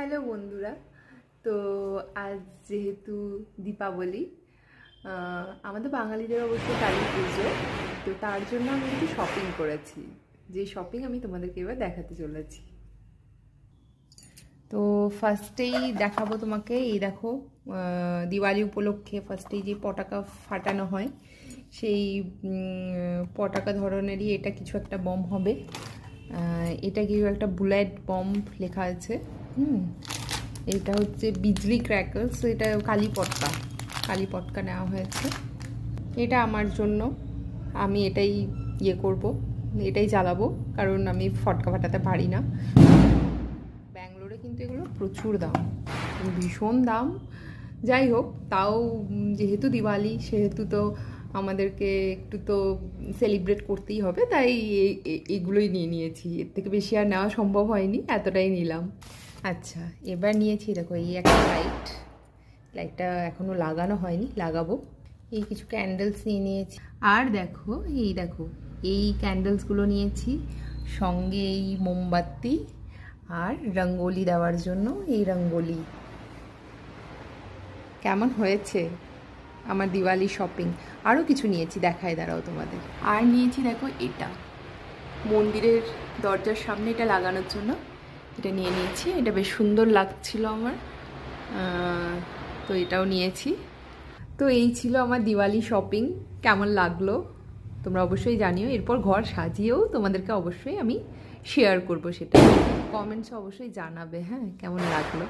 Hello বন্ধুরা, তো আজ যেহেতু দীপাবলি, আমাদের বাঙালিদের অবশ্য কালী পুজো, তো তার জন্য আমি একটু শপিং করেছি। যে শপিং আমি তোমাদেরকে এবার দেখাতে চলেছি। তো ফার্স্টেই দেখাবো তোমাকে, এই দেখো দিওয়ালি উপলক্ষে ফার্স্টেই যে পটাকা ফাটানো হয় সেই পটাকা ধরনেরই এটা কিছু একটা বম হবে। এটা কিছু একটা বুলেট বম লেখা আছে। এটা হচ্ছে বিজলি ক্র্যাকার্স, এটা কালী পটকা নেওয়া হয়েছে। এটা আমার জন্য, আমি এটাই করব, এটাই জ্বালাবো, কারণ আমি ফটকা ফাটাতে পারি না। ব্যাঙ্গালোরে কিন্তু এগুলো প্রচুর দাম, ভীষণ দাম। যাই হোক, তাও যেহেতু দিওয়ালি সেহেতু তো আমাদেরকে একটু তো সেলিব্রেট করতেই হবে, তাই এগুলোই নিয়ে নিয়েছি। এর থেকে বেশি আর নেওয়া সম্ভব হয়নি, এতটাই নিলাম। আচ্ছা, এবার নিয়েছি দেখো এই একটা লাইটটা এখনও লাগানো হয়নি, লাগাবো। এই কিছু ক্যান্ডেলস নিয়েছি, আর দেখো এই ক্যান্ডেলসগুলো নিয়েছি, সঙ্গে এই মোমবাতি আর রঙ্গোলি দেওয়ার জন্য এই রঙ্গোলি। কেমন হয়েছে আমার দিওয়ালি শপিং? আরও কিছু নিয়েছি, দেখায় দাঁড়াও তোমাদের। আর নিয়েছি দেখো এটা মন্দিরের দরজার সামনে এটা লাগানোর জন্য, এটা নিয়ে নিয়েছি। এটা বেশ সুন্দর লাগছিল আমার, তো এটাও নিয়েছি। তো এই ছিল আমার দিওয়ালি শপিং। কেমন লাগলো তোমরা অবশ্যই জানিও। এরপর ঘর সাজিয়েও তোমাদেরকে অবশ্যই আমি শেয়ার করব, সেটা কমেন্টসে অবশ্যই জানাবে, হ্যাঁ, কেমন লাগলো।